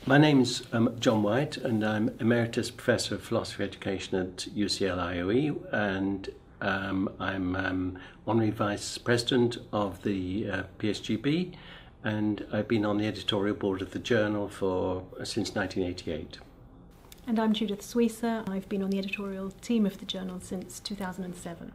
My name is John White, and I'm Emeritus Professor of Philosophy of Education at UCL-IOE, and I'm Honorary Vice President of the PSGB, and I've been on the editorial board of the journal since 1988. And I'm Judith Suissa. I've been on the editorial team of the journal since 2007.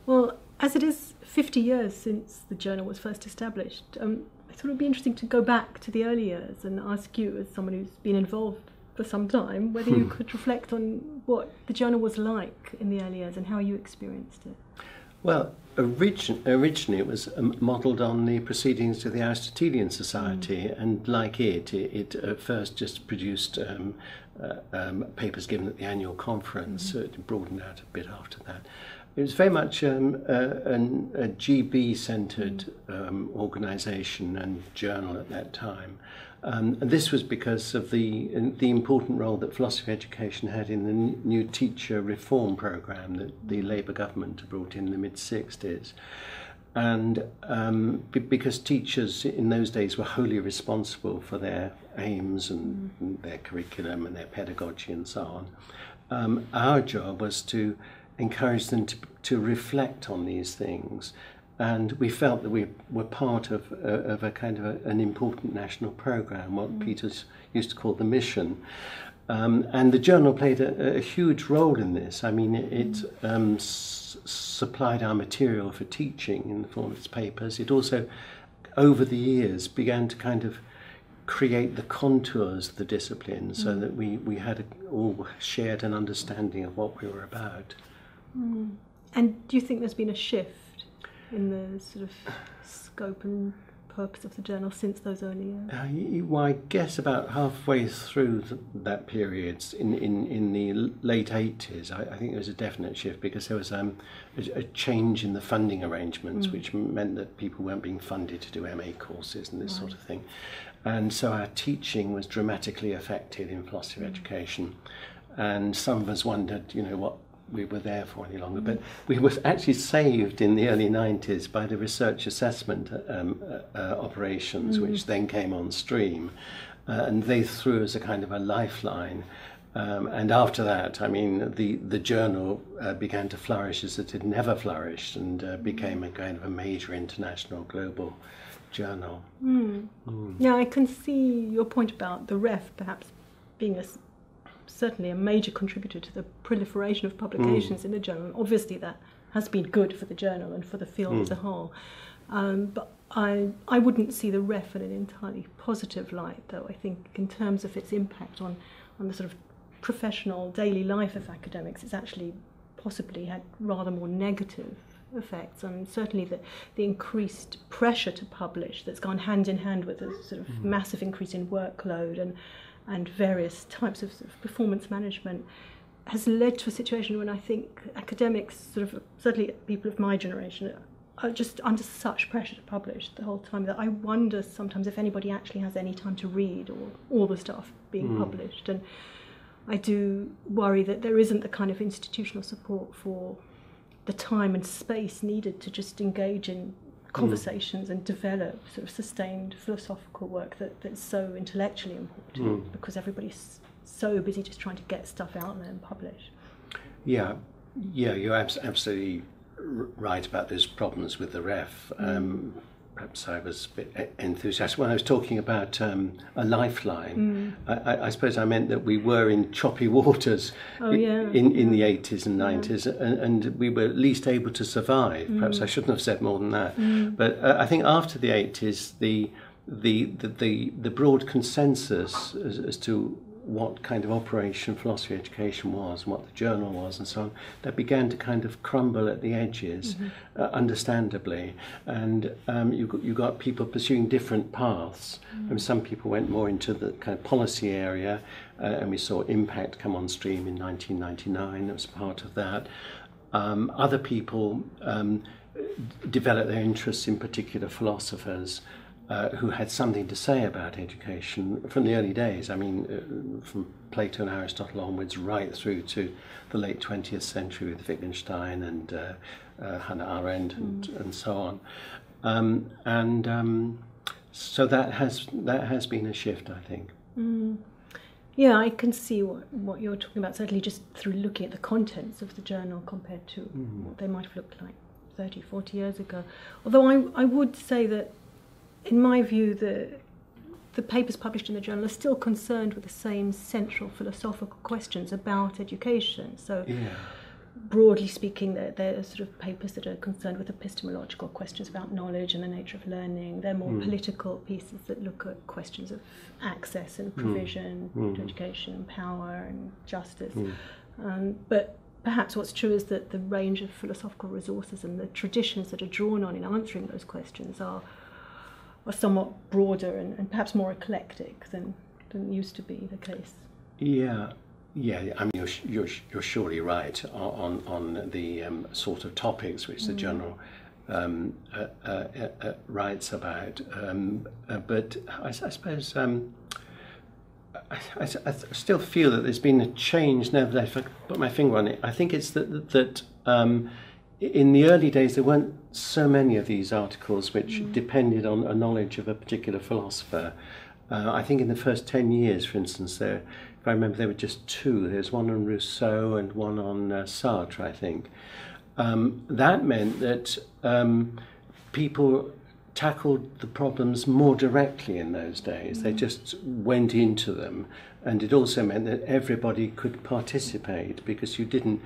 Well, as it is 50 years since the journal was first established, I thought it would be interesting to go back to the early years and ask you, as someone who's been involved for some time, whether you could reflect on what the journal was like in the early years and how you experienced it. Well, originally it was modelled on the proceedings of the Aristotelian Society, and like it at first just produced papers given at the annual conference. So it broadened out a bit after that. It was very much a GB-centred organisation and journal at that time. And this was because of the important role that philosophy education had in the new teacher reform programme that the Labour government brought in the mid-60s. And because teachers in those days were wholly responsible for their aims and their curriculum and their pedagogy and so on, our job was to encourage them to reflect on these things. And we felt that we were part of a kind of an important national programme, what Peter used to call the mission. And the journal played a huge role in this. I mean, it supplied our material for teaching in the form of its papers. It also, over the years, began to kind of create the contours of the discipline so that we had all shared an understanding of what we were about. And do you think there's been a shift in the sort of scope and purpose of the journal since those early years? Well, I guess about halfway through that period, in the late 80s, I think there was a definite shift because there was a change in the funding arrangements, which meant that people weren't being funded to do MA courses and this sort of thing. And so our teaching was dramatically affected in philosophy of education. And some of us wondered, what we were there for any longer. But we were actually saved in the early 90s by the research assessment operations, which then came on stream. And they threw us a kind of a lifeline. And after that, I mean, the journal began to flourish as it had never flourished and became a kind of a major international global journal. Yeah, I can see your point about the ref perhaps being certainly a major contributor to the proliferation of publications in the journal. Obviously that has been good for the journal and for the field as a whole. But I wouldn't see the ref in an entirely positive light, though. I think in terms of its impact on the sort of professional daily life of academics, it's actually possibly had rather more negative effects, and certainly the increased pressure to publish that's gone hand in hand with a sort of massive increase in workload and various types of performance management has led to a situation when I think academics, sort of certainly people of my generation, are just under such pressure to publish the whole time that I wonder sometimes if anybody actually has any time to read all the stuff being published. And I do worry that there isn't the kind of institutional support for the time and space needed to just engage in conversations and develop sort of sustained philosophical work that's so intellectually important because everybody's so busy just trying to get stuff out there and publish. Yeah, you're absolutely right about those problems with the ref. Perhaps I was a bit enthusiastic when I was talking about a lifeline. I suppose I meant that we were in choppy waters in the 80s and 90s, and we were at least able to survive. Perhaps I shouldn't have said more than that. But I think after the 80s, the broad consensus as to what kind of operation philosophy education was and what the journal was and so on, that began to kind of crumble at the edges, understandably. And you got people pursuing different paths. Some people went more into the kind of policy area, and we saw Impact come on stream in 1999. That was part of that. Other people developed their interests in particular philosophers who had something to say about education from the early days. I mean, from Plato and Aristotle onwards, right through to the late 20th century with Wittgenstein and Hannah Arendt and so on. So that has been a shift, I think. Yeah, I can see what you're talking about, certainly just through looking at the contents of the journal compared to what they might have looked like 30, 40 years ago. Although I would say that, in my view, the papers published in the journal are still concerned with the same central philosophical questions about education. So, broadly speaking, they're sort of papers that are concerned with epistemological questions about knowledge and the nature of learning. They're more political pieces that look at questions of access and provision to education and power and justice. But perhaps what's true is that the range of philosophical resources and the traditions that are drawn on in answering those questions are somewhat broader and perhaps more eclectic than used to be the case. Yeah. I mean, you're surely right on the sort of topics which the journal writes about. But I suppose I still feel that there's been a change. Nevertheless, if I put my finger on it, I think it's that in the early days there weren't so many of these articles which depended on a knowledge of a particular philosopher. I think in the first 10 years, for instance, if I remember, there were just two. There's one on Rousseau and one on Sartre, I think. That meant that people tackled the problems more directly in those days. They just went into them. And it also meant that everybody could participate, because you didn't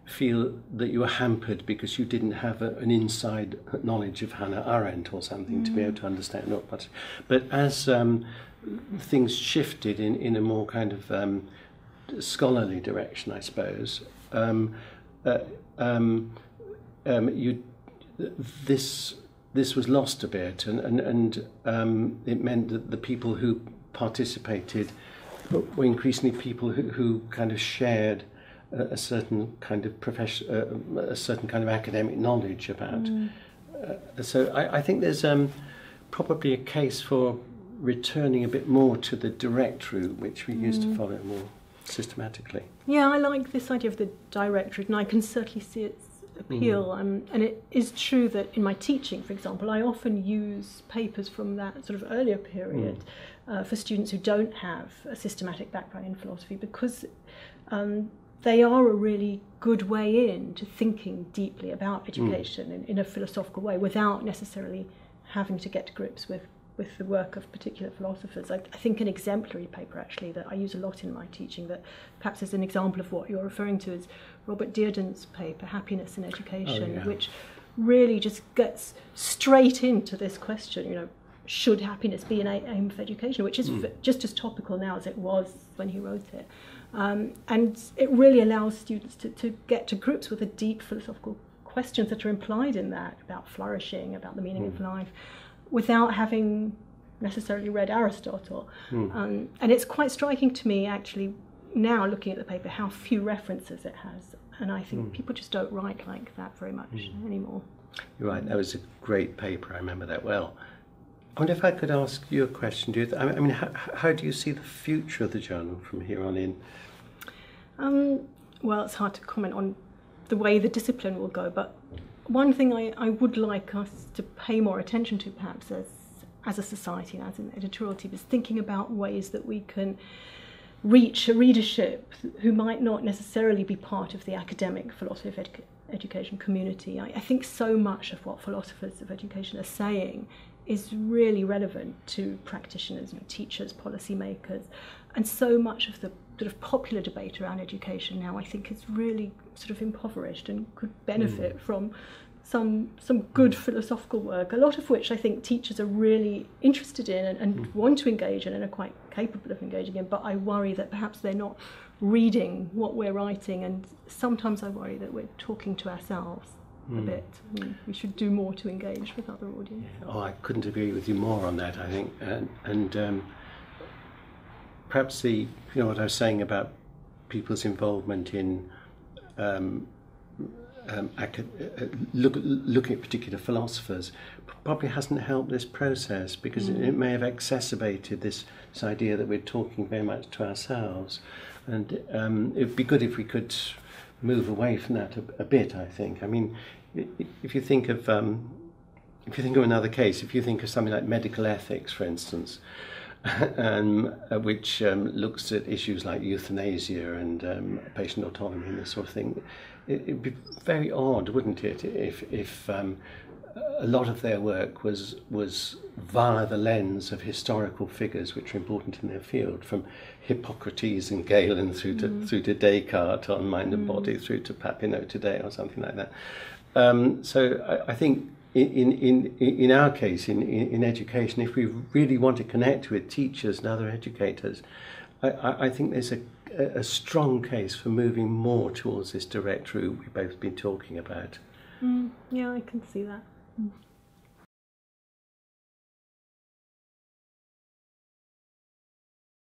feel that you were hampered because you didn't have an inside knowledge of Hannah Arendt or something to be able to understand it. But as things shifted in a more kind of scholarly direction, I suppose, this was lost a bit, and it meant that the people who participated were increasingly people who kind of shared a certain kind of a certain kind of academic knowledge about. So I think there's probably a case for returning a bit more to the direct route, which we used to follow more systematically. Yeah, I like this idea of the direct route, and I can certainly see its appeal. And it is true that in my teaching, for example, I often use papers from that sort of earlier period for students who don't have a systematic background in philosophy, because they are a really good way in to thinking deeply about education in a philosophical way, without necessarily having to get to grips with the work of particular philosophers. I think an exemplary paper, actually, that I use a lot in my teaching, that perhaps is an example of what you're referring to, is Robert Dearden's paper, Happiness in Education, which really just gets straight into this question, should happiness be an aim of education, which is just as topical now as it was when he wrote it. And it really allows students to get to grips with the deep philosophical questions that are implied in that, about flourishing, about the meaning of life, without having necessarily read Aristotle. And it's quite striking to me, actually, now looking at the paper, how few references it has. And I think people just don't write like that very much anymore. You're right, that was a great paper, I remember that well. I wonder if I could ask you a question, Judith. I mean, how do you see the future of the journal from here on in? Well, it's hard to comment on the way the discipline will go, but one thing I would like us to pay more attention to, perhaps, as a society and as an editorial team, is thinking about ways that we can reach a readership who might not necessarily be part of the academic philosophy of education community. I think so much of what philosophers of education are saying is really relevant to practitioners, teachers, policymakers, and so much of the sort of popular debate around education now, I think, is really sort of impoverished and could benefit from some good philosophical work, a lot of which I think teachers are really interested in and want to engage in and are quite capable of engaging in, but I worry that perhaps they're not reading what we're writing, and sometimes I worry that we're talking to ourselves a bit. We should do more to engage with other audiences. Oh, I couldn't agree with you more on that, I think. And perhaps what I was saying about people's involvement in looking at particular philosophers probably hasn't helped this process, because it may have exacerbated this idea that we're talking very much to ourselves. And it would be good if we could move away from that a bit, I think. I mean, if you think of if you think of another case, if you think of something like medical ethics, for instance, which looks at issues like euthanasia and patient autonomy and this sort of thing, it'd be very odd, wouldn't it, if a lot of their work was via the lens of historical figures which are important in their field, from Hippocrates and Galen through to Descartes on mind and body, through to Papineau today or something like that. So I think in our case, in education, if we really want to connect with teachers and other educators, I think there's a strong case for moving more towards this direct route we've both been talking about. Yeah, I can see that.